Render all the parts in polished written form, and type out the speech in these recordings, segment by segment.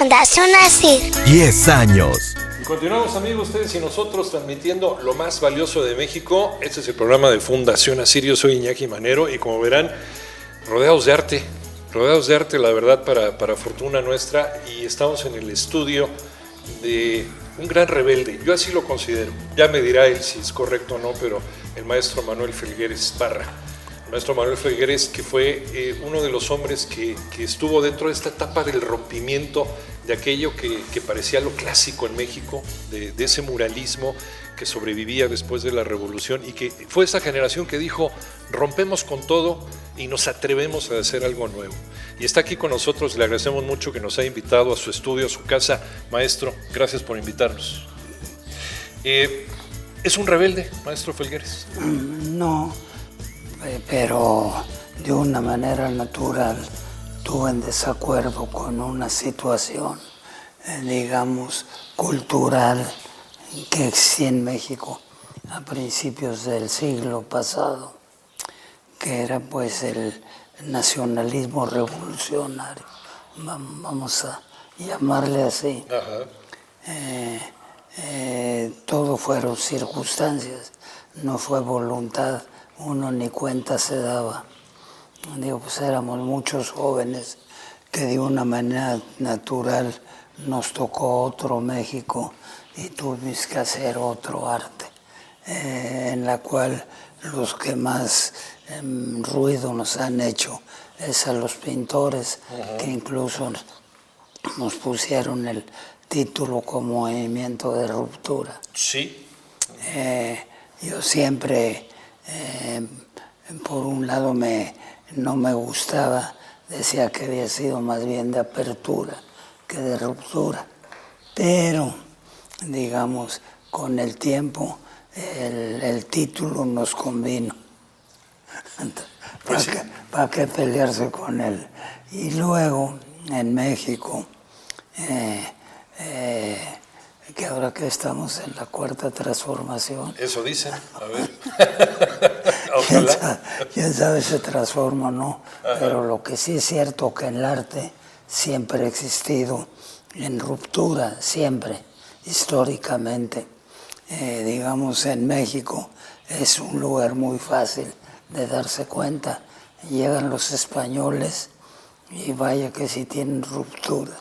Fundación Asir. 10 años. Continuamos, amigos, ustedes y nosotros transmitiendo lo más valioso de México. Este es el programa de Fundación Asir. Yo soy Iñaki Manero y como verán, rodeados de arte, la verdad, para fortuna nuestra, y estamos en el estudio de un gran rebelde. Yo así lo considero. Ya me dirá él si es correcto o no, pero el maestro Manuel Felgueres Parra. El maestro Manuel Felgueres, que fue uno de los hombres que estuvo dentro de esta etapa del rompimiento de aquello que parecía lo clásico en México, de ese muralismo que sobrevivía después de la Revolución, y que fue esa generación que dijo, rompemos con todo y nos atrevemos a hacer algo nuevo. Y está aquí con nosotros, le agradecemos mucho que nos haya invitado a su estudio, a su casa. Maestro, gracias por invitarnos. ¿Es un rebelde, maestro Felgueres? No, pero de una manera natural estuve en desacuerdo con una situación, digamos, cultural que existía en México a principios del siglo pasado, que era pues el nacionalismo revolucionario, vamos a llamarle así. Todo fueron circunstancias, no fue voluntad, uno ni cuenta se daba. Digo, pues éramos muchos jóvenes que de una manera natural nos tocó otro México y tuvimos que hacer otro arte, en la cual los que más ruido nos han hecho es a los pintores, que incluso nos pusieron el título como movimiento de ruptura. Sí. Yo siempre, por un lado, no me gustaba, decía que había sido más bien de apertura que de ruptura, pero digamos con el tiempo el título nos convino. ¿Para qué pelearse con él? Y luego en México, que ahora que estamos en la cuarta transformación. Eso dicen, a ver. ¿Quién sabe se transforma o no? Ajá. Pero lo que sí es cierto que el arte siempre ha existido en ruptura, siempre, históricamente. Digamos, en México es un lugar muy fácil de darse cuenta. Llegan los españoles y vaya que si tienen ruptura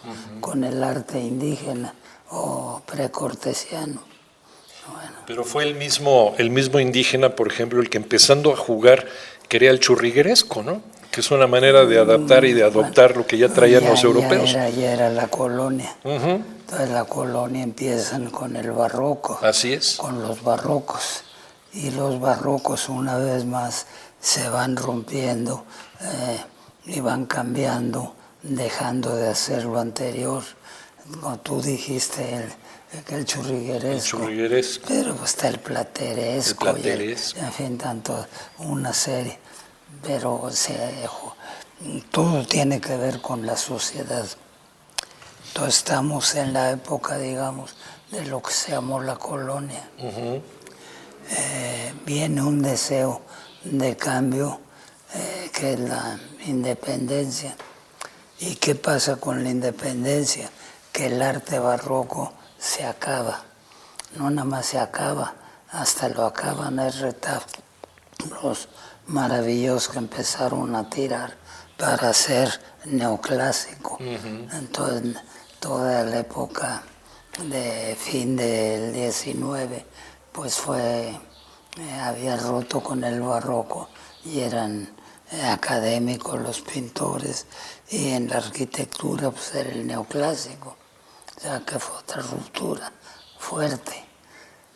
con el arte indígena o precortesiano. Bueno. Pero fue el mismo indígena, por ejemplo, el que empezando a jugar quería el churrigueresco, ¿no? Que es una manera de adaptar y de adoptar lo que ya traían los europeos. Ya era la colonia. Entonces la colonia empiezan con el barroco. Así es. Con los barrocos. Y los barrocos una vez más se van rompiendo y van cambiando, dejando de hacer lo anterior. Como tú dijiste, el churrigueresco. El churrigueresco. Pero pues está el plateresco. En fin, tanto una serie. Pero todo tiene que ver con la sociedad. Entonces estamos en la época, digamos, de lo que se llamó la colonia. Viene un deseo de cambio, que es la independencia. ¿Y qué pasa con la independencia? Que el arte barroco se acaba. No nada más se acaba, hasta lo acaban el retablos maravillosos que empezaron a tirar para hacer neoclásico. Entonces, toda la época de fin del 19, pues había roto con el barroco y eran académicos los pintores, y en la arquitectura pues era el neoclásico. O sea que fue otra ruptura fuerte.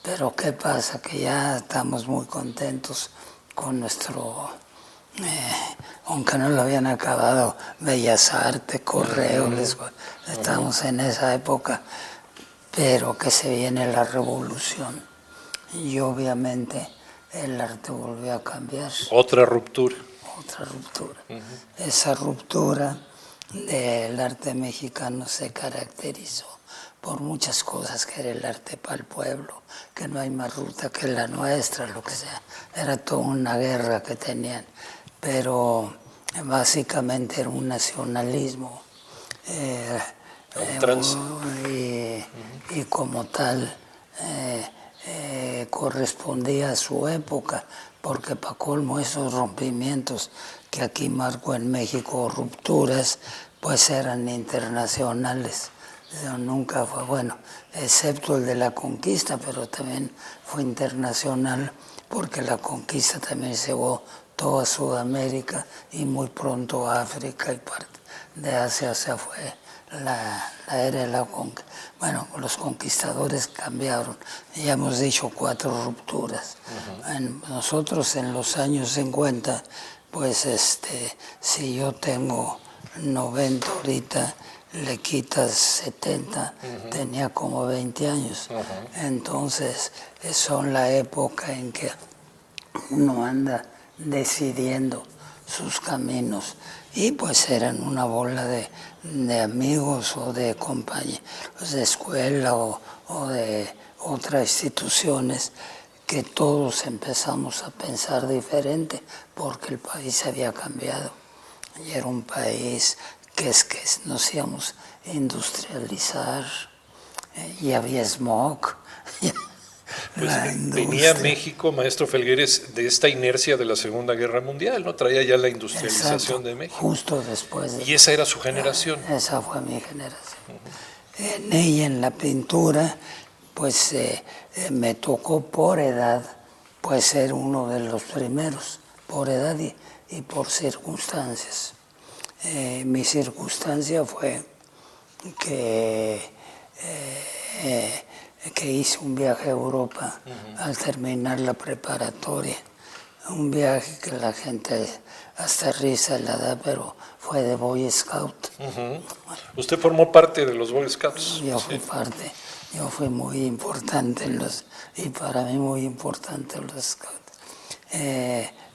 Pero ¿qué pasa? Que ya estamos muy contentos con nuestro, aunque no lo habían acabado, Bellas Artes, Correos, estamos en esa época, pero que se viene la revolución. Y obviamente el arte volvió a cambiar. Otra ruptura. Esa ruptura del arte mexicano se caracterizó por muchas cosas, que era el arte para el pueblo, que no hay más ruta que la nuestra, lo que sea. Era toda una guerra que tenían, pero básicamente era un nacionalismo al trance. Y como tal correspondía a su época, porque para colmo esos rompimientos que aquí marcó en México, rupturas, pues eran internacionales. Eso nunca fue bueno, excepto el de la conquista, pero también fue internacional porque la conquista también llevó toda Sudamérica y muy pronto África y parte de Asia. Se fue la era de la conquista. Bueno, los conquistadores cambiaron, ya hemos dicho 4 rupturas. Nosotros en los años 50, pues si yo tengo 90 ahorita, le quitas 70, tenía como 20 años. Entonces, son la época en que uno anda decidiendo sus caminos. Y pues eran una bola de amigos o de compañeros de escuela o de otras instituciones que todos empezamos a pensar diferente porque el país había cambiado. Y era un país que nos íbamos a industrializar, y había smog. Pues venía México, maestro Felgueres, de esta inercia de la Segunda Guerra Mundial, ¿no? Traía ya la industrialización de México. Justo después. Y esa era su generación. Esa fue mi generación. En ella, en la pintura, pues me tocó por edad, pues ser uno de los primeros, por edad y por circunstancias. Mi circunstancia fue que hice un viaje a Europa al terminar la preparatoria. Un viaje que la gente hasta risa le da, pero fue de Boy Scout. ¿Usted formó parte de los Boy Scouts? Yo fui parte, yo fui muy importante y para mí muy importante en los Scouts.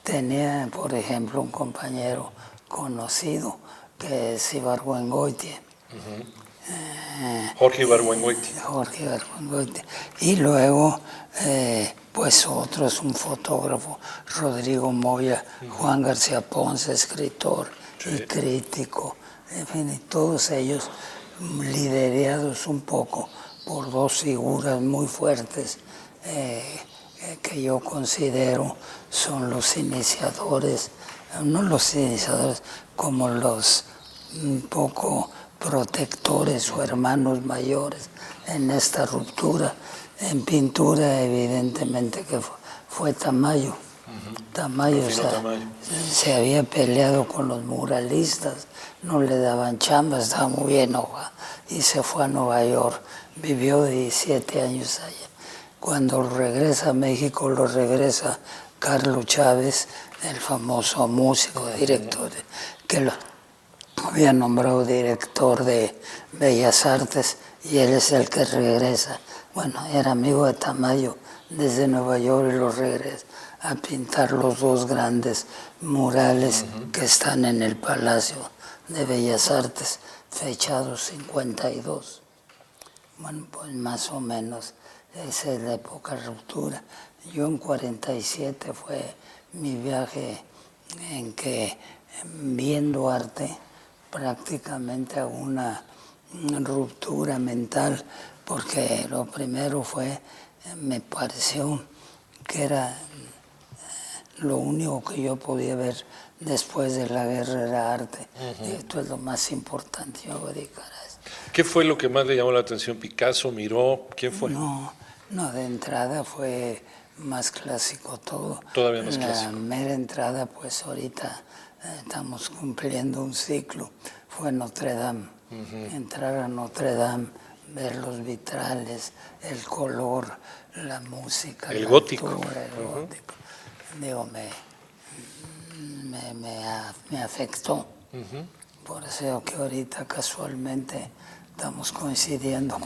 Tenía, por ejemplo, un compañero conocido que es Ibargüengoitia. Jorge Ibargüengoitia. Jorge Ibargüengoitia. Y luego, pues otro es un fotógrafo, Rodrigo Moya, Juan García Ponce, escritor y crítico. En fin, y todos ellos liderados un poco por 2 figuras muy fuertes que yo considero son los iniciadores, no los iniciadores, como los un poco protectores o hermanos mayores en esta ruptura. En pintura evidentemente que fue Tamayo. Tamayo, se había peleado con los muralistas, no le daban chamba, estaba muy enojado y se fue a Nueva York, vivió 17 años allá. Cuando regresa a México, lo regresa Carlos Chávez, el famoso músico, director, que lo había nombrado director de Bellas Artes, y él es el que regresa. Bueno, era amigo de Tamayo desde Nueva York y lo regresa a pintar los 2 grandes murales que están en el Palacio de Bellas Artes, fechados 52. Bueno, pues más o menos esa es la época de ruptura. Yo en 47 fue mi viaje en que, viendo arte, prácticamente hago una ruptura mental, porque lo primero fue, me pareció que era lo único que yo podía ver después de la guerra era arte. Esto es lo más importante, yo voy a dedicar a eso. ¿Qué fue lo que más le llamó la atención? ¿Picasso, Miró? ¿Quién fue? No, de entrada fue más clásico todo. Todavía más clásico. La mera entrada, pues ahorita estamos cumpliendo un ciclo, fue Notre Dame. Entrar a Notre Dame, ver los vitrales, el color, la música, el la gótico. Altura, el gótico. Digo, me afectó. Por eso que ahorita casualmente estamos coincidiendo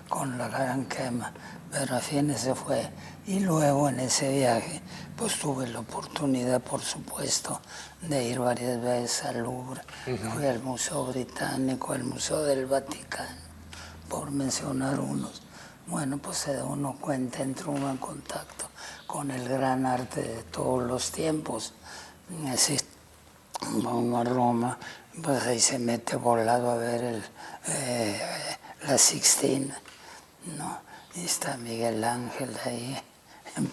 con la gran quema, pero al fin ese fue. Y luego en ese viaje, pues tuve la oportunidad, por supuesto, de ir varias veces al Louvre. Fui al Museo Británico, al Museo del Vaticano, por mencionar unos. Bueno, pues se da uno cuenta, entra uno en contacto con el gran arte de todos los tiempos. Así, vamos a Roma, pues ahí se mete volado a ver la Sixtina, ¿no? Y está Miguel Ángel ahí en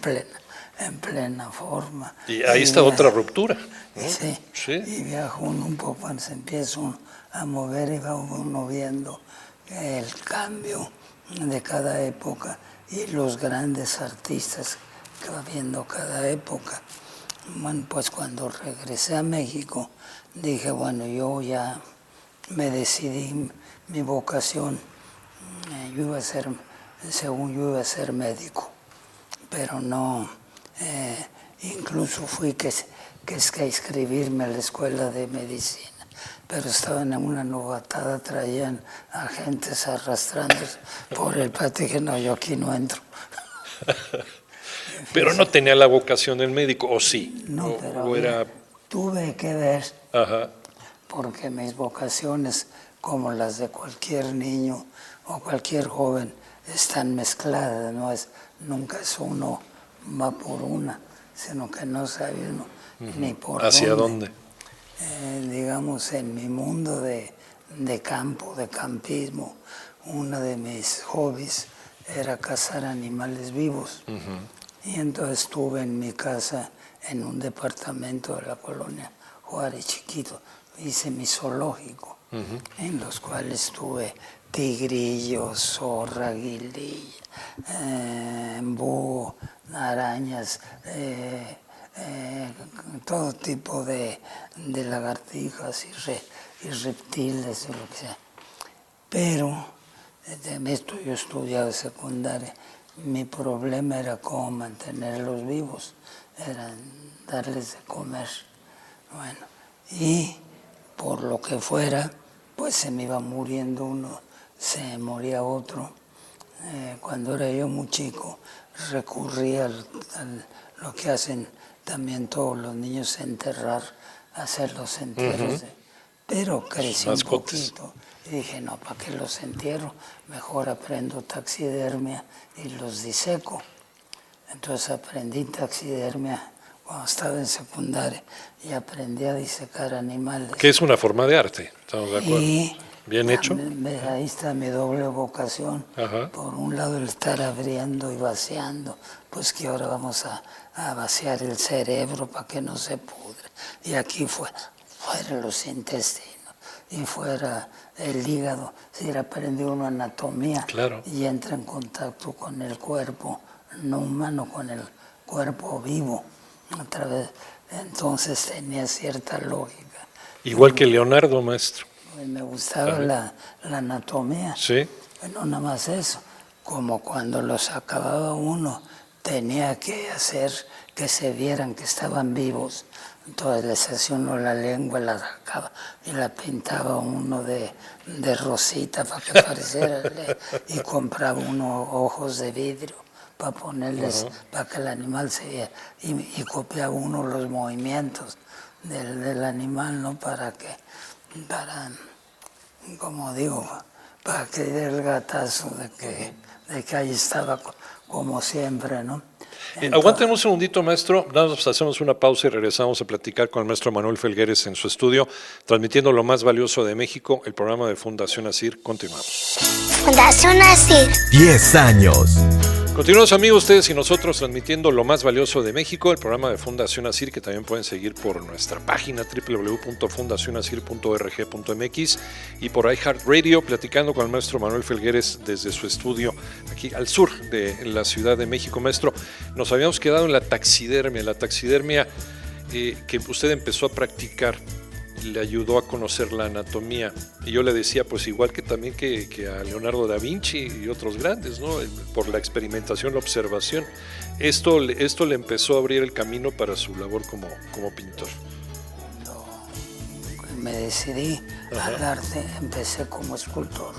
plena forma. Y ahí está otra ruptura, ¿no? Sí, Sí. Y viaja uno un poco, cuando se empieza uno a mover y va uno viendo el cambio de cada época y los grandes artistas que va viendo cada época. Bueno, pues cuando regresé a México, dije, bueno, yo ya me decidí mi vocación. Yo iba a ser, según yo iba a ser médico, pero no, incluso fui que a inscribirme a la escuela de medicina, pero estaban en una novatada, traían agentes arrastrándose por el patio, y dije, no, yo aquí no entro. Pero no tenía la vocación del médico, ¿o sí? No, pero o era... tuve que ver, Ajá. porque mis vocaciones, como las de cualquier niño o cualquier joven, están mezcladas, nunca es uno va por una, sino que no sabe uno ni por ¿Hacia dónde? Digamos, en mi mundo de campo, de campismo, uno de mis hobbies era cazar animales vivos. Y entonces estuve en mi casa, en un departamento de la colonia Juárez chiquito, hice mi zoológico, en los cuales tuve tigrillos, zorra, aguililla, búho, arañas, todo tipo de lagartijas y reptiles, o lo que sea. Pero, esto yo estudiaba secundaria, mi problema era cómo mantenerlos vivos, era darles de comer. Bueno, y por lo que fuera, pues se me iba muriendo uno, se moría otro. Cuando era yo muy chico, recurría a lo que hacen también todos los niños, enterrar, hacer los entierros. Pero crecí un poquito y dije, no, ¿para qué los entierro? Mejor aprendo taxidermia y los diseco. Entonces aprendí taxidermia cuando estaba en secundaria y aprendí a disecar animales. Que es una forma de arte, ¿estamos de acuerdo? Y bien hecho. Ahí está mi doble vocación. Ajá. Por un lado el estar abriendo y vaciando, pues que ahora vamos a vaciar el cerebro para que no se pudre. Y aquí fuera los intestinos y fuera el hígado. Si aprende uno anatomía, claro, y entra en contacto con el cuerpo no humano, con el cuerpo vivo, a través, entonces tenía cierta lógica. Igual que Leonardo, maestro. Me gustaba la anatomía. Sí. No nada más eso, como cuando los acababa uno, tenía que hacer que se vieran que estaban vivos. Entonces les hacía uno la lengua, la sacaba y la pintaba uno de rosita para que pareciera, y compraba uno ojos de vidrio para ponerles, para que el animal se viera, y copiaba uno los movimientos del animal, ¿no? Para, como digo, para que diera el gatazo de que ahí estaba como siempre, ¿no? Aguanten un segundito, maestro. Nos hacemos una pausa y regresamos a platicar con el maestro Manuel Felgueres en su estudio, transmitiendo lo más valioso de México, el programa de Fundación ASIR. Continuamos. Fundación ASIR. 10 años. Continuamos, amigos, ustedes y nosotros transmitiendo lo más valioso de México, el programa de Fundación ASIR, que también pueden seguir por nuestra página www.fundacionasir.org.mx y por iHeartRadio, platicando con el maestro Manuel Felgueres desde su estudio aquí al sur de la Ciudad de México. Maestro, nos habíamos quedado en la taxidermia que usted empezó a practicar, le ayudó a conocer la anatomía, y yo le decía, pues igual que también que a Leonardo da Vinci y otros grandes, ¿no? Por la experimentación, la observación, esto le empezó a abrir el camino para su labor como pintor. Cuando me decidí al arte, empecé como escultor,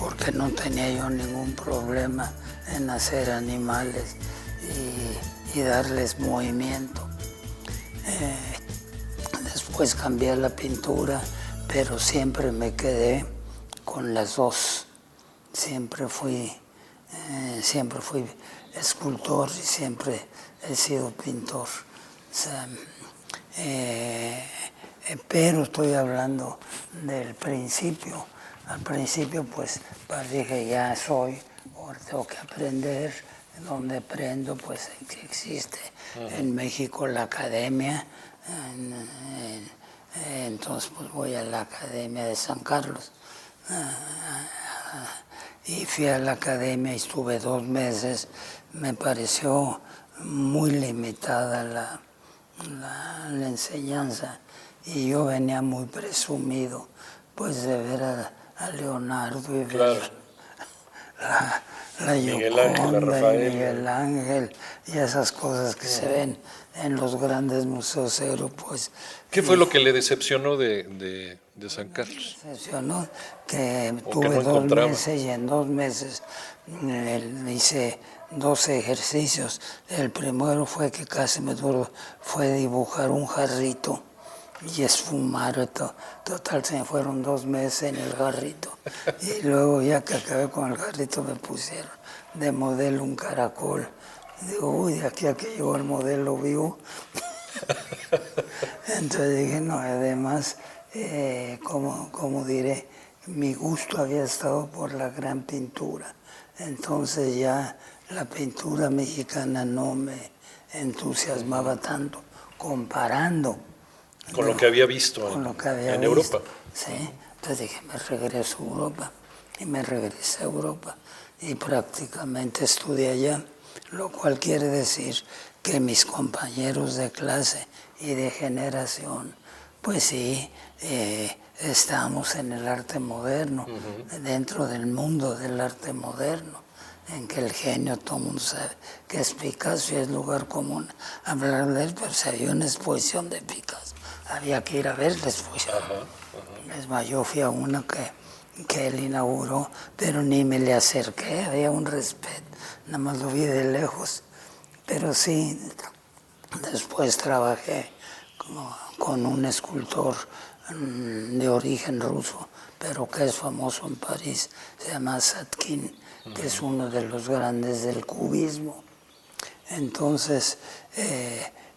porque no tenía yo ningún problema en hacer animales y darles movimiento. Después cambié a la pintura, pero siempre me quedé con las dos. Siempre fui escultor y siempre he sido pintor. O sea, Pero estoy hablando del principio. Al principio pues dije ya soy, ahora tengo que aprender. Donde aprendo pues que existe en México la academia, entonces pues voy a la Academia de San Carlos. Y fui a la academia y estuve 2 meses, me pareció muy limitada la enseñanza y yo venía muy presumido pues de ver a Leonardo y ver la Miguel Ángel, Gioconda, Rafael. Miguel Ángel y esas cosas que se ven en los grandes museos europeos. ¿Qué fue lo que le decepcionó de San Carlos? Decepcionó que ¿O tuve que no 2 encontraba? meses y en 2 meses hice 2 ejercicios. El primero fue que casi me duró, fue dibujar un jarrito y esfumar. Total, se me fueron 2 meses en el jarrito. Y luego ya que acabé con el jarrito me pusieron de modelo un caracol. Y digo, uy, de aquí a que llegó el modelo vivo. Entonces dije, no, además, como diré, mi gusto había estado por la gran pintura. Entonces ya la pintura mexicana no me entusiasmaba tanto, comparando Con lo que había visto con lo que había en visto. Europa. Sí, entonces dije, me regreso a Europa. Y me regresé a Europa y prácticamente estudié allá, lo cual quiere decir que mis compañeros de clase y de generación, pues sí, estamos en el arte moderno, dentro del mundo del arte moderno, en que el genio, todo el mundo sabe que es Picasso y es lugar común hablar de él, pero si había una exposición de Picasso, había que ir a ver la exposición. Es más, yo fui a una que él inauguró, pero ni me le acerqué, había un respeto, nada más lo vi de lejos. Pero sí, después trabajé con un escultor de origen ruso, pero que es famoso en París, se llama Satkin, que es uno de los grandes del cubismo. Entonces,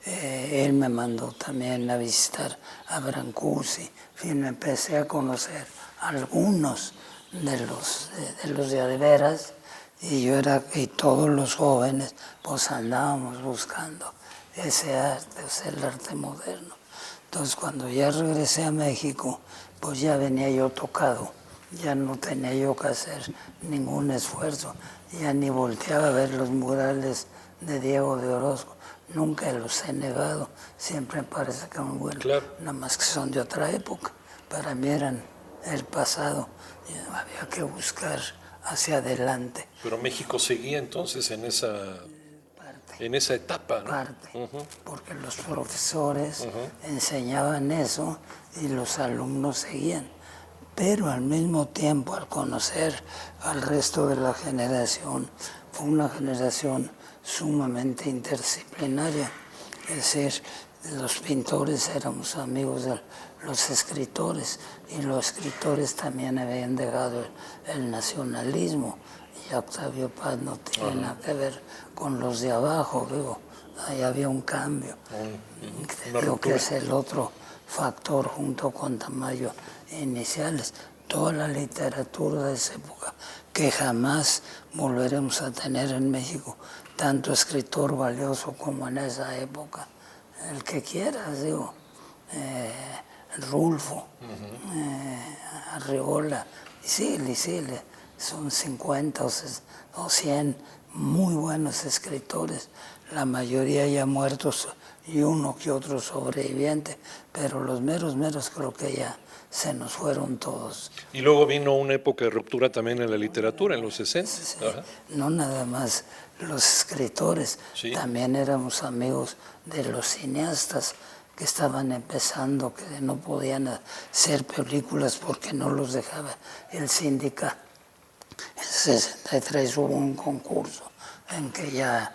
él me mandó también a visitar a Brancusi, en fin, me empecé a conocer algunos de los de veras, y todos los jóvenes pues andábamos buscando ese arte, o sea, el arte moderno. Entonces cuando ya regresé a México, pues ya venía yo tocado, ya no tenía yo que hacer ningún esfuerzo, ya ni volteaba a ver los murales de Diego de Orozco, nunca los he negado, siempre me parece que son buenos, claro. Nada más que son de otra época, para mí eran el pasado, y había que buscar hacia adelante. Pero México seguía entonces en esa etapa, ¿no? Porque los profesores enseñaban eso y los alumnos seguían. Pero al mismo tiempo, al conocer al resto de la generación, fue una generación sumamente interdisciplinaria. Es decir, los pintores éramos amigos de los escritores y los escritores también habían dejado el nacionalismo. Y Octavio Paz no tiene nada que ver con los de abajo, digo, ahí había un cambio. Creo que es el otro factor junto con Tamayo iniciales. Toda la literatura de esa época, que jamás volveremos a tener en México, tanto escritor valioso como en esa época. El que quieras, digo, Rulfo, Arriola, y síguele, son 50 o 100 muy buenos escritores, la mayoría ya muertos y uno que otro sobreviviente, pero los meros creo que ya se nos fueron todos. Y luego vino una época de ruptura también en la literatura, en los 60. Sí, no nada más los escritores, sí. También éramos amigos de los cineastas que estaban empezando, que no podían hacer películas porque no los dejaba el sindicato. En 63 hubo un concurso en que ya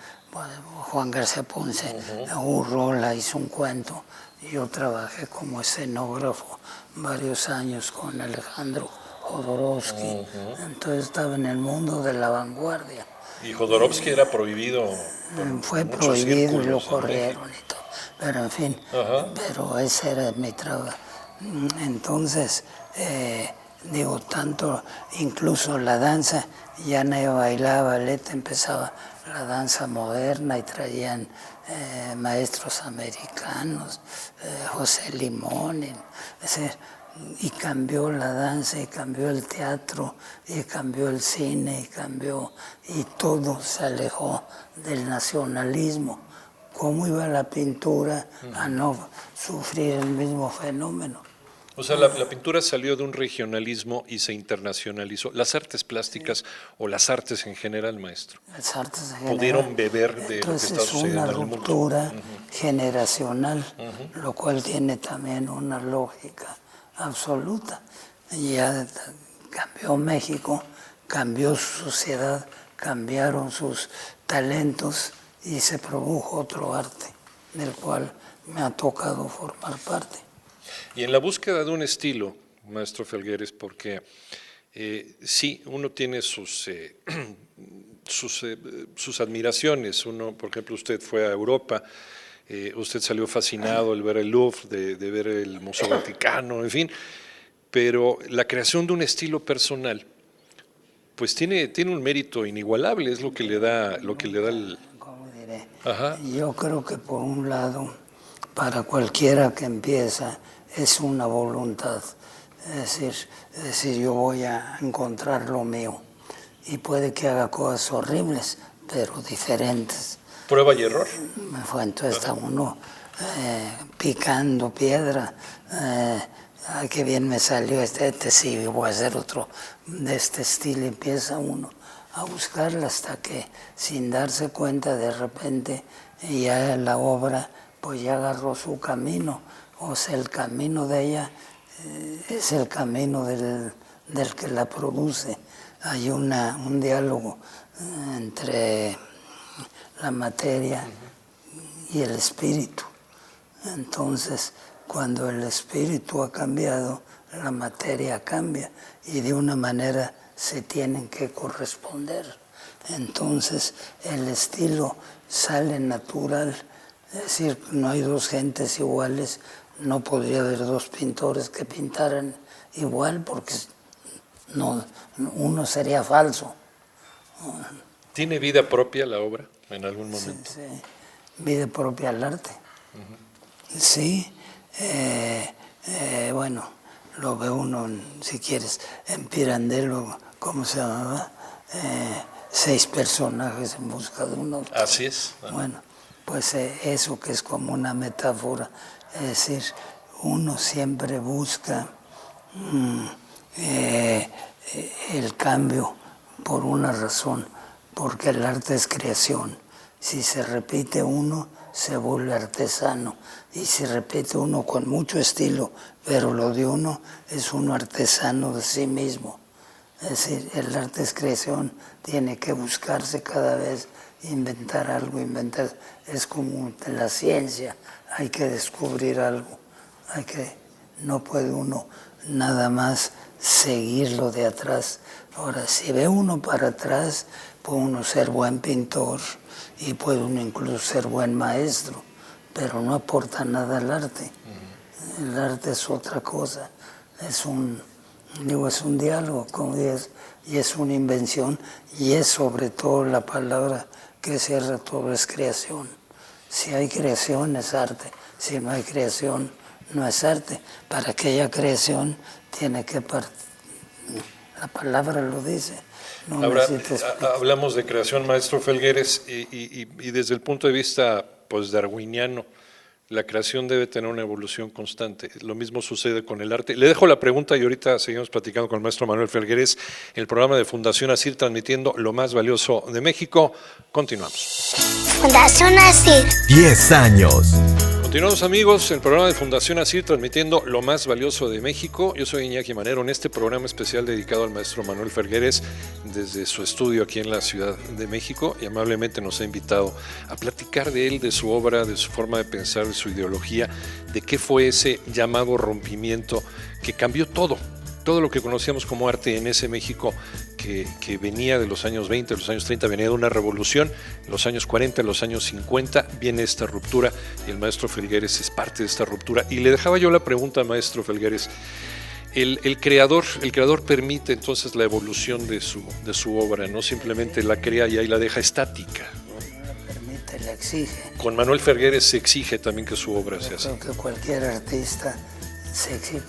Juan García Ponce, Urrola hizo un cuento. Yo trabajé como escenógrafo varios años con Alejandro Jodorowsky, entonces estaba en el mundo de la vanguardia. Y Jodorowsky era prohibido. Fue prohibido y lo corrieron y todo. pero en fin, pero ese era mi trabajo. Entonces, digo, tanto, incluso la danza, ya no bailaba ballet, empezaba la danza moderna y traían maestros americanos, José Limón, y cambió la danza, y cambió el teatro, y cambió el cine, y todo se alejó del nacionalismo. ¿Cómo iba la pintura a no sufrir el mismo fenómeno? O sea, la pintura salió de un regionalismo y se internacionalizó. Las artes plásticas o las artes en general, maestro, Las artes en general, pudieron beber de lo que está sucediendo en el mundo. Es una ruptura generacional, lo cual tiene también una lógica absoluta. Ya cambió México, cambió su sociedad, cambiaron sus talentos y se produjo otro arte, del cual me ha tocado formar parte. Y en la búsqueda de un estilo, maestro Felgueres, porque sí, uno tiene sus admiraciones. Uno, por ejemplo, usted fue a Europa, usted salió fascinado al ver el Louvre, de ver el Museo Vaticano, en fin, pero la creación de un estilo personal, pues tiene un mérito inigualable, es lo que le da el... ¿Cómo diré? Ajá. Yo creo que por un lado, para cualquiera que empieza, es una voluntad. Es decir, yo voy a encontrar lo mío. Y puede que haga cosas horribles, pero diferentes. Prueba y error. Entonces está uno picando piedra. Ay, qué bien me salió este sí, voy a hacer otro de este estilo. Empieza uno a buscarla hasta que, sin darse cuenta, de repente ya la obra pues ya agarró su camino. O sea, el camino de ella es el camino del que la produce. Hay un diálogo entre la materia y el espíritu. Entonces, cuando el espíritu ha cambiado, la materia cambia y de una manera se tienen que corresponder. Entonces, el estilo sale natural. Es decir, no hay dos gentes iguales. No podría haber dos pintores que pintaran igual porque uno sería falso. ¿Tiene vida propia la obra en algún momento? Sí, vida propia al arte. Sí, bueno, lo ve uno, si quieres, en Pirandello, ¿cómo se llamaba? 6 personajes en busca de uno. Así es. Bueno, pues eso que es como una metáfora. Es decir, uno siempre busca el cambio por una razón, porque el arte es creación. Si se repite uno, se vuelve artesano. Y si repite uno con mucho estilo, pero lo de uno es uno artesano de sí mismo. Es decir, el arte es creación, tiene que buscarse cada vez, inventar algo, es como la ciencia, hay que descubrir algo, no puede uno nada más seguirlo de atrás. Ahora, si ve uno para atrás, puede uno ser buen pintor y puede uno incluso ser buen maestro, pero no aporta nada al arte. El arte es otra cosa, es un diálogo, como dices, y es una invención, y es sobre todo la palabra que cierra todo, es creación. Si hay creación es arte, si no hay creación no es arte. Para que haya creación tiene que la palabra lo dice. No ahora, hablamos de creación, maestro Felgueres, y desde el punto de vista pues darwiniano, la creación debe tener una evolución constante. Lo mismo sucede con el arte. Le dejo la pregunta y ahorita seguimos platicando con el maestro Manuel Felgueres, el programa de Fundación ASIR, transmitiendo lo más valioso de México. Continuamos. Fundación ASIR. 10 años. Continuamos, amigos, el programa de Fundación ASIR, transmitiendo lo más valioso de México. Yo soy Iñaki Manero, en este programa especial dedicado al maestro Manuel Felgueres, desde su estudio aquí en la Ciudad de México, y amablemente nos ha invitado a platicar de él, de su obra, de su forma de pensar, de su ideología, de qué fue ese llamado rompimiento que cambió todo todo lo que conocíamos como arte en ese México que venía de los años 20, de los años 30, venía de una revolución, en los años 40, en los años 50, viene esta ruptura y el maestro Felgueres es parte de esta ruptura. Y le dejaba yo la pregunta al maestro Felgueres. El creador permite entonces la evolución de su obra, no simplemente la crea y ahí la deja estática. No la permite, la exige. Con Manuel Felgueres se exige también que su obra sea así. Creo que cualquier artista se exige.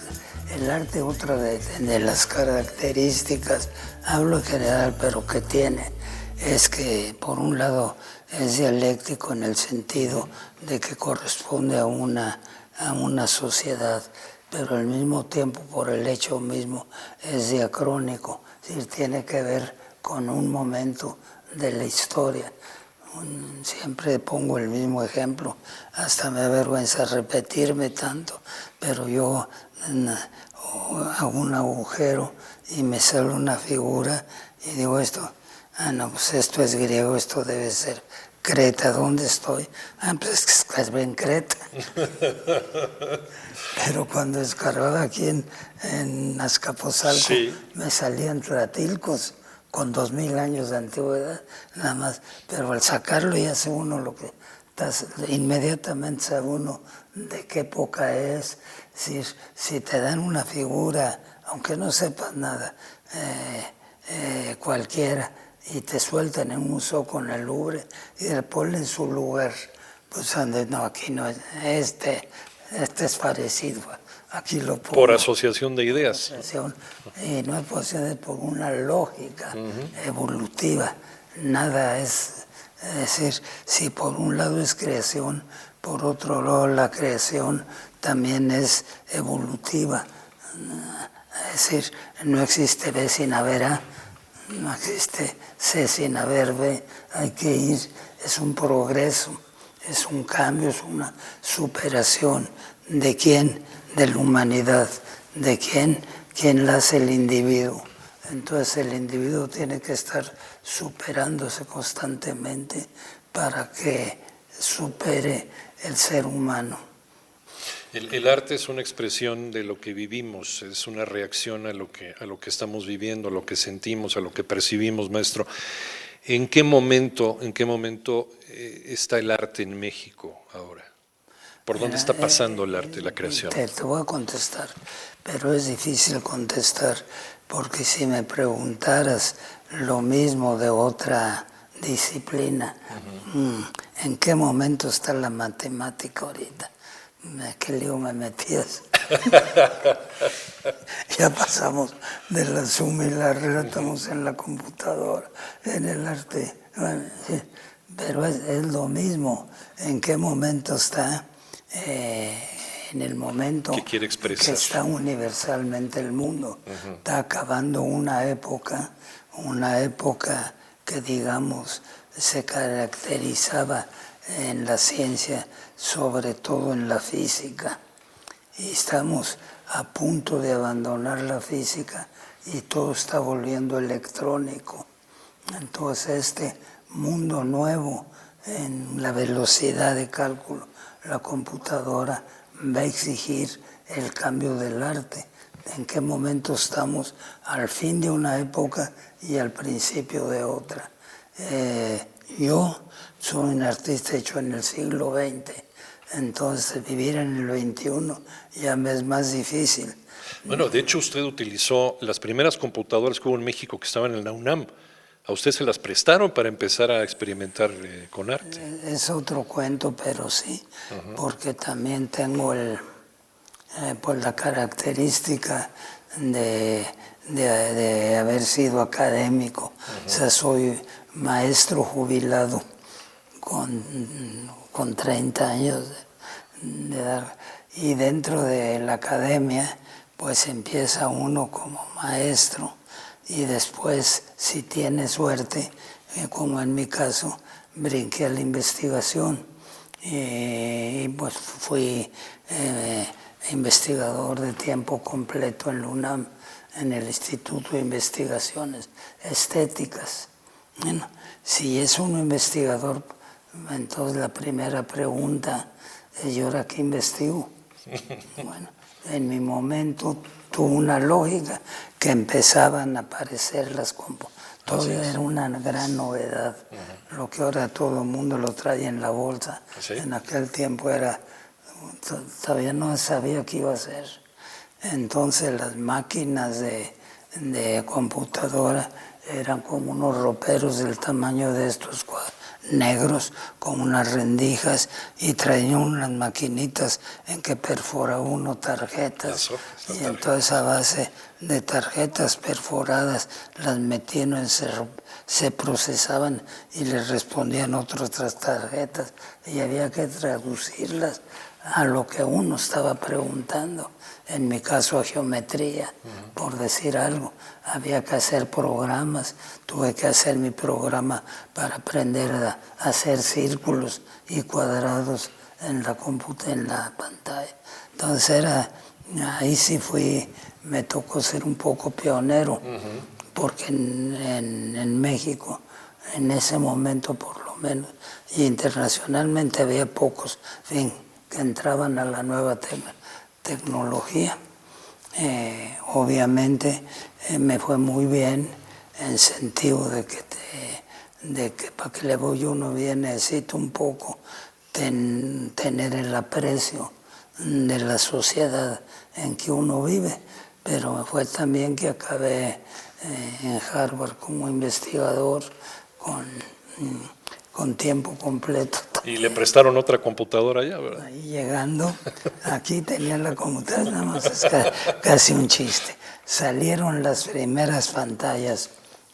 El arte, otra de las características, hablo en general, pero que tiene, es que por un lado es dialéctico en el sentido de que corresponde a una sociedad, pero al mismo tiempo, por el hecho mismo, es diacrónico, es decir, tiene que ver con un momento de la historia. Siempre pongo el mismo ejemplo, hasta me avergüenza repetirme tanto, pero yo hago un agujero y me sale una figura y digo no, pues esto es griego, esto debe ser Creta, ¿dónde estoy? Pues es que estás en Creta. Pero cuando escarbaba aquí en Azcapotzalco, sí, me salían Tlatilcos con 2000 años de antigüedad, nada más. Pero al sacarlo ya hace uno lo que inmediatamente sabe uno de qué época es. Si te dan una figura, aunque no sepas nada, cualquiera, y te sueltan en un zoco en el Louvre y le ponen en su lugar, pues no, aquí no es, este es parecido, aquí lo pongo. Por asociación de ideas. Y no es posible por una lógica evolutiva, nada es decir, si por un lado es creación, por otro lado la creación también es evolutiva, es decir, no existe B sin haber A, no existe C sin haber B, hay que ir, es un progreso, es un cambio, es una superación. ¿De quién? De la humanidad. ¿De quién? ¿Quién la hace? El individuo. Entonces el individuo tiene que estar superándose constantemente para que supere el ser humano. El arte es una expresión de lo que vivimos, es una reacción a lo que estamos viviendo, a lo que sentimos, a lo que percibimos, maestro. ¿En qué momento está el arte en México ahora? ¿Por dónde está pasando el arte, la creación? Te voy a contestar, pero es difícil contestar, porque si me preguntaras lo mismo de otra disciplina, ¿en qué momento está la matemática ahorita? ¿Qué lío me metías? Ya pasamos de la suma y la resta, estamos en la computadora, en el arte. Bueno, sí, pero es lo mismo. ¿En qué momento está? En el momento que está universalmente el mundo. Está acabando una época que, digamos, se caracterizaba en la ciencia, sobre todo en la física. Y estamos a punto de abandonar la física y todo está volviendo electrónico. Entonces este mundo nuevo en la velocidad de cálculo, la computadora va a exigir el cambio del arte. ¿En qué momento estamos? Al fin de una época y al principio de otra. Yo soy un artista hecho en el siglo XX, entonces vivir en el XXI ya me es más difícil. Bueno, de hecho usted utilizó las primeras computadoras que hubo en México que estaban en la UNAM. ¿A usted se las prestaron para empezar a experimentar con arte? Es otro cuento, pero sí, porque también tengo pues la característica de haber sido académico. O sea, soy maestro jubilado con 30 años de edad. Y dentro de la academia, pues empieza uno como maestro y después, si tiene suerte, como en mi caso, brinqué a la investigación y pues fui investigador de tiempo completo en la UNAM, en el Instituto de Investigaciones Estéticas. Bueno, si es un investigador, entonces la primera pregunta es: ¿y ahora qué investigo? Bueno, en mi momento tuvo una lógica que empezaban a aparecer las computadoras. Todavía era una gran novedad. Lo que ahora todo el mundo lo trae en la bolsa. ¿Sí? En aquel tiempo todavía no sabía qué iba a ser. Entonces las máquinas de computadora eran como unos roperos del tamaño de estos negros, con unas rendijas, y traían unas maquinitas en que perfora uno tarjetas. Y entonces a base de tarjetas perforadas las metían, se procesaban y les respondían otras tarjetas, y había que traducirlas a lo que uno estaba preguntando. En mi caso a geometría, por decir algo. Había que hacer programas. Tuve que hacer mi programa para aprender a hacer círculos y cuadrados en la pantalla. Entonces ahí sí me tocó ser un poco pionero, porque en México, en ese momento por lo menos, y internacionalmente había pocos, que entraban a la nueva tecnología. Obviamente me fue muy bien en sentido de que para que le voy uno bien necesito un poco tener el aprecio de la sociedad en que uno vive, pero me fue también que acabé en Harvard como investigador con tiempo completo. Y le prestaron otra computadora allá, ¿verdad? Ahí llegando, aquí tenía la computadora, nada más es casi un chiste. Salieron las primeras pantallas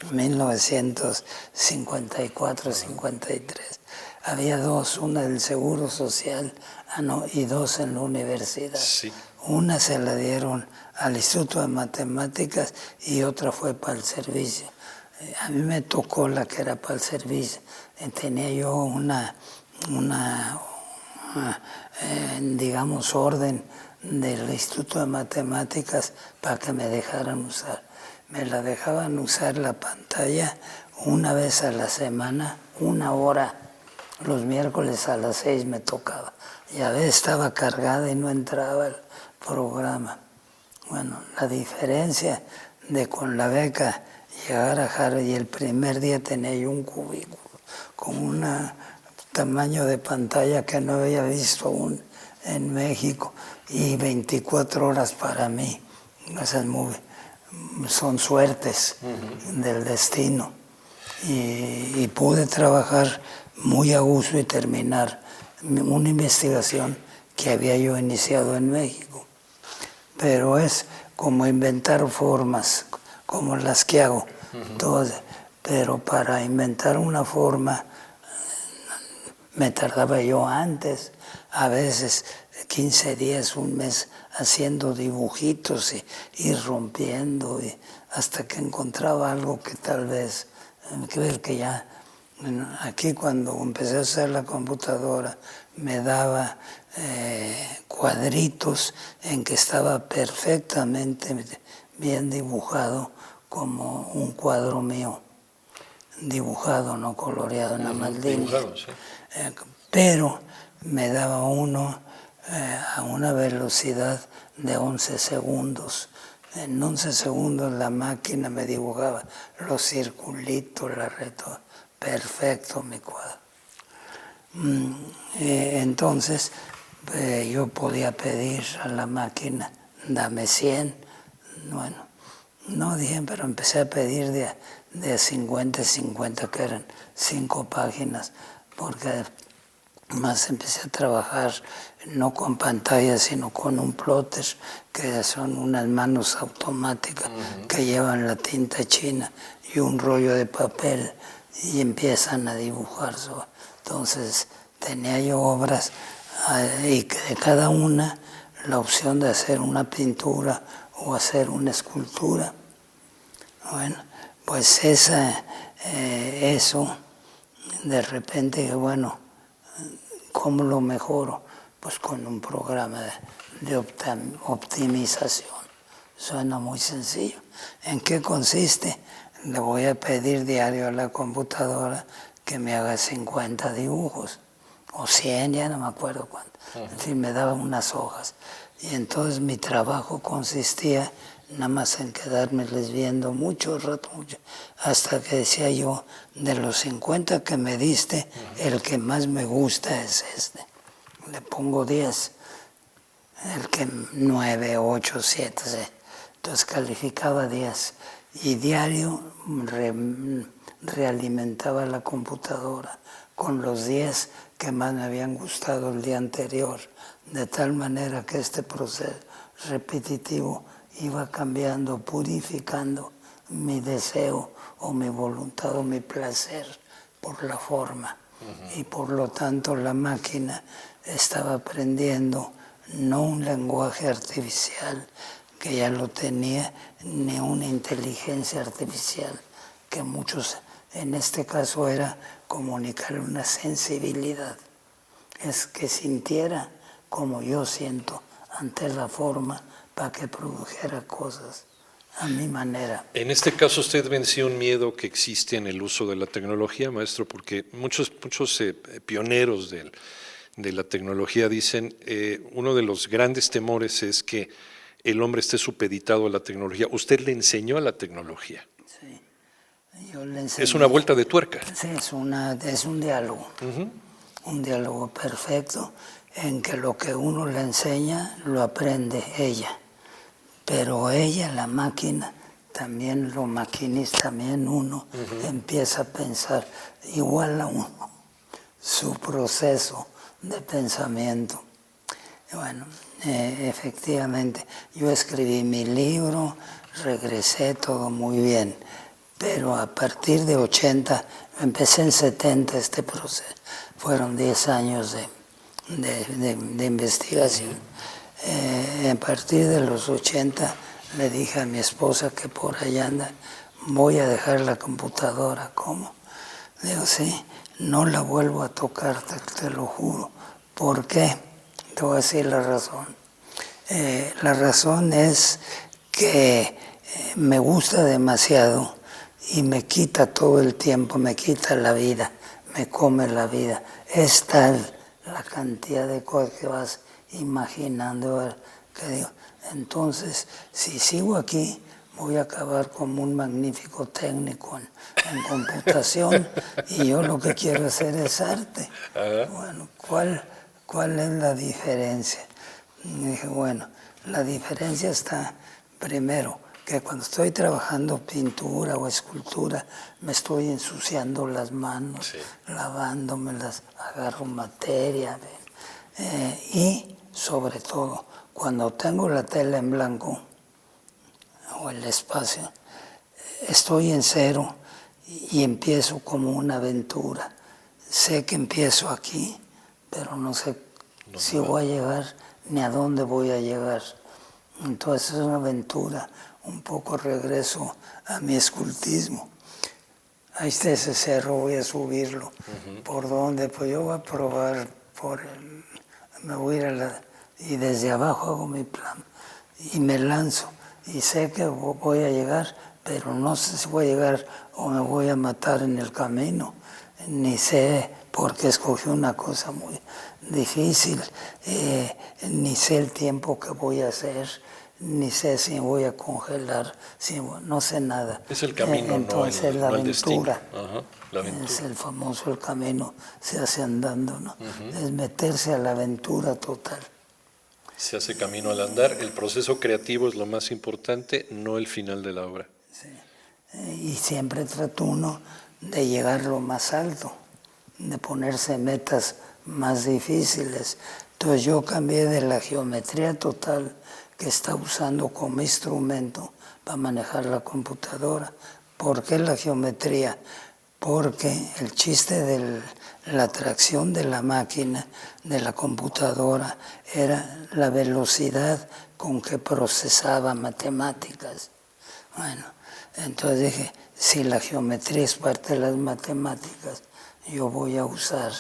en 1954-53. Había dos, una del Seguro Social y dos en la universidad. Sí. Una se la dieron al Instituto de Matemáticas y otra fue para el servicio. A mí me tocó la que era para el servicio. Tenía yo digamos, orden del Instituto de Matemáticas para que me dejaran usar. Me la dejaban usar la pantalla una vez a la semana, 1 hora. Los miércoles a las 6 me tocaba. Y a veces estaba cargada y no entraba el programa. Bueno, la diferencia de con la beca llegar a Harvard, y el primer día tenía yo un cubículo con un tamaño de pantalla que no había visto aún en México, y 24 horas para mí. Esas son suertes del destino. Y pude trabajar muy a gusto y terminar una investigación que había yo iniciado en México. Pero es como inventar formas, como las que hago. Todas. Pero para inventar una forma me tardaba yo antes, a veces 15 días, un mes, haciendo dibujitos y rompiendo, hasta que encontraba algo que tal vez, que ya, aquí cuando empecé a usar la computadora, me daba cuadritos en que estaba perfectamente bien dibujado, como un cuadro mío, dibujado, no coloreado, nada más dibujado, sí. Pero me daba uno a una velocidad de 11 segundos. En 11 segundos la máquina me dibujaba los circulitos, la reto, perfecto mi cuadro. Entonces yo podía pedir a la máquina, dame 100. Bueno, no dije, pero empecé a pedir de 50 que eran 5 páginas, porque más empecé a trabajar no con pantallas, sino con un plotter, que son unas manos automáticas que llevan la tinta china y un rollo de papel y empiezan a dibujar. Entonces tenía yo obras y de cada una la opción de hacer una pintura o hacer una escultura. Bueno, pues eso, de repente, bueno, ¿cómo lo mejoro? Pues con un programa de optimización. Suena muy sencillo. ¿En qué consiste? Le voy a pedir diario a la computadora que me haga 50 dibujos, o 100, ya no me acuerdo cuánto. En fin, me daba unas hojas. Y entonces mi trabajo consistía nada más en quedármeles viendo mucho rato, hasta que decía yo, de los 50 que me diste, el que más me gusta es este. Le pongo 10, el que 9, 8, 7, entonces calificaba 10. Y diario realimentaba la computadora con los 10 que más me habían gustado el día anterior, de tal manera que este proceso repetitivo iba cambiando, purificando mi deseo o mi voluntad o mi placer por la forma. Y por lo tanto la máquina estaba aprendiendo no un lenguaje artificial, que ya lo tenía, ni una inteligencia artificial, que muchos, en este caso era comunicar una sensibilidad, es que sintiera como yo siento ante la forma para que produjera cosas a mi manera. En este caso usted venció un miedo que existe en el uso de la tecnología, maestro, porque muchos pioneros de la tecnología dicen, uno de los grandes temores es que el hombre esté supeditado a la tecnología. Usted le enseñó a la tecnología. Sí, yo le enseñé. Es una vuelta de tuerca. Sí, es un diálogo, un diálogo perfecto en que lo que uno le enseña lo aprende ella, pero ella, la máquina, también lo maquiniza, también uno empieza a pensar igual a uno, su proceso de pensamiento. Bueno, efectivamente, yo escribí mi libro, regresé, todo muy bien, pero a partir de 80, empecé en 70 este proceso, fueron 10 años de investigación. A partir de los 80 le dije a mi esposa que por allá anda, voy a dejar la computadora. ¿Cómo? Digo, sí, no la vuelvo a tocar, te lo juro. ¿Por qué? Te voy a decir la razón. La razón es que me gusta demasiado y me quita todo el tiempo, me quita la vida, me come la vida. Es tal la cantidad de cosas que vas imaginando, que digo, entonces, si sigo aquí, voy a acabar como un magnífico técnico en computación y yo lo que quiero hacer es arte. Bueno, ¿cuál es la diferencia? Y dije, bueno, la diferencia está, primero, que cuando estoy trabajando pintura o escultura, me estoy ensuciando las manos, lavándomelas, agarro materia, y sobre todo, cuando tengo la tela en blanco o el espacio, estoy en cero y empiezo como una aventura. Sé que empiezo aquí, pero no sé si voy a llegar ni a dónde voy a llegar. Entonces es una aventura, un poco regreso a mi escultismo. Ahí está ese cerro, voy a subirlo. ¿Por dónde? Pues yo voy a probar me voy a ir y desde abajo hago mi plan y me lanzo y sé que voy a llegar, pero no sé si voy a llegar o me voy a matar en el camino, ni sé porque escogí una cosa muy difícil, ni sé el tiempo que voy a hacer, ni sé si voy a congelar, no sé nada. Es el camino, entonces no la el destino. aventura. La aventura. Es el famoso, el camino se hace andando, ¿no? Es meterse a la aventura total. Se hace camino al andar. El proceso creativo es lo más importante, no el final de la obra. Sí. Y siempre trata uno de llegar lo más alto, de ponerse metas más difíciles. Entonces yo cambié de la geometría total que está usando como instrumento para manejar la computadora. ¿Por qué la geometría? Porque el chiste de la atracción de la máquina, de la computadora, era la velocidad con que procesaba matemáticas. Bueno, entonces dije, si la geometría es parte de las matemáticas, yo voy a usar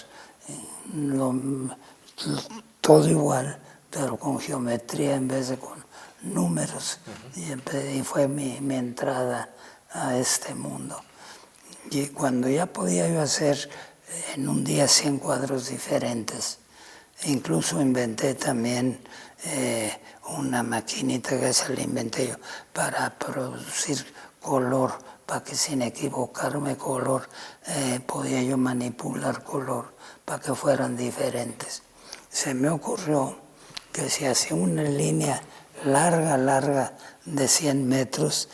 todo igual, pero con geometría en vez de con números. Y fue mi entrada a este mundo. Y cuando ya podía yo hacer en un día 100 cuadros diferentes, Incluso inventé también una maquinita que se la inventé yo para producir color, para que sin equivocarme color, podía yo manipular color para que fueran diferentes. Se me ocurrió que si hacía una línea larga de 100 metros,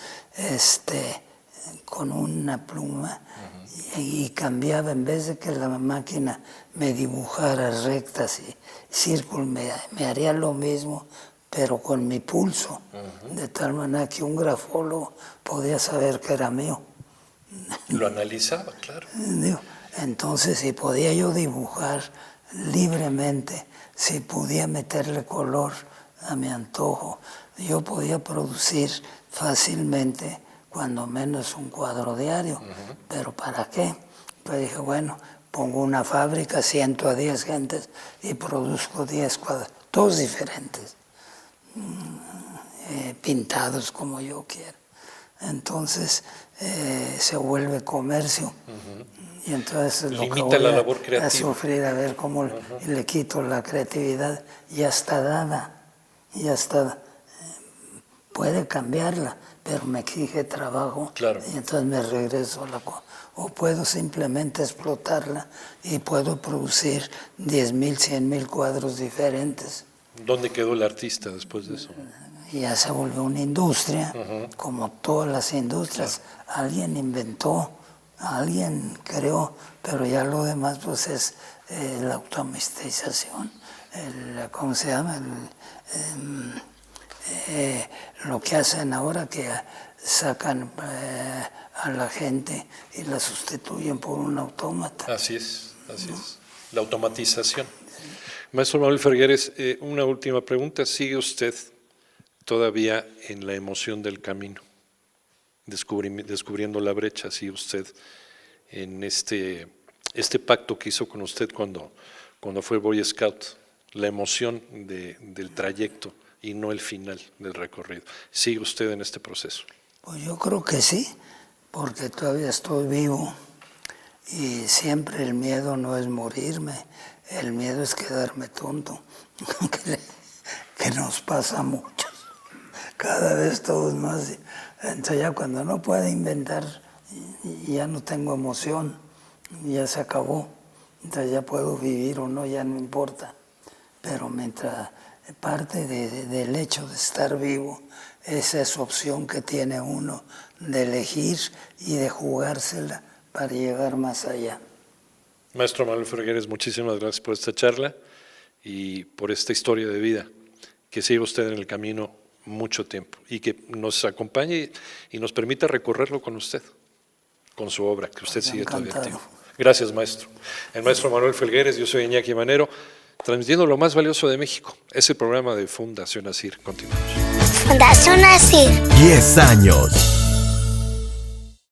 con una pluma, y cambiaba, en vez de que la máquina me dibujara rectas y círculos, me haría lo mismo, pero con mi pulso, de tal manera que un grafólogo podía saber que era mío. Lo analizaba, claro. Entonces, si podía yo dibujar libremente, si podía meterle color a mi antojo, yo podía producir fácilmente cuando menos un cuadro diario. ¿Pero para qué? Pues dije, bueno, pongo una fábrica, 100 a 10 gentes y produzco 10 cuadros, todos diferentes, pintados como yo quiero. Entonces se vuelve comercio. Y entonces lo que voy la labor a creativa. sufrir, a ver cómo le quito la creatividad, ya está dada, ya está, puede cambiarla, pero me exige trabajo, claro. Y entonces me regreso a la cosa. O puedo simplemente explotarla y puedo producir 10,000, 100,000 cuadros diferentes. ¿Dónde quedó el artista después de eso? Y ya se volvió una industria, como todas las industrias. Claro. Alguien inventó, alguien creó, pero ya lo demás pues es la automatización, ¿cómo se llama? Lo que hacen ahora, que sacan a la gente y la sustituyen por un autómata. Así es, la automatización. Maestro Manuel Felgueres, una última pregunta. ¿Sigue usted todavía en la emoción del camino, descubriendo la brecha? ¿Sigue usted en este pacto que hizo con usted cuando fue Boy Scout, la emoción del trayecto y no el final del recorrido? ¿Sigue usted en este proceso? Pues yo creo que sí, porque todavía estoy vivo y siempre el miedo no es morirme, el miedo es quedarme tonto, que nos pasa mucho, cada vez todos más. Entonces ya cuando no puedo inventar, ya no tengo emoción, ya se acabó, entonces ya puedo vivir o no, ya no importa, pero mientras parte del hecho de estar vivo es esa opción que tiene uno de elegir y de jugársela para llegar más allá. Maestro Manuel Felgueres, muchísimas gracias por esta charla y por esta historia de vida. Que siga usted en el camino mucho tiempo y que nos acompañe y nos permita recorrerlo con usted, con su obra, que usted sigue todavía activo. Gracias, maestro. El maestro Manuel Felgueres, yo soy Iñaki Manero, transmitiendo lo más valioso de México. Es el programa de Fundación ASIR. Continuamos. Fundación ASIR. 10 años.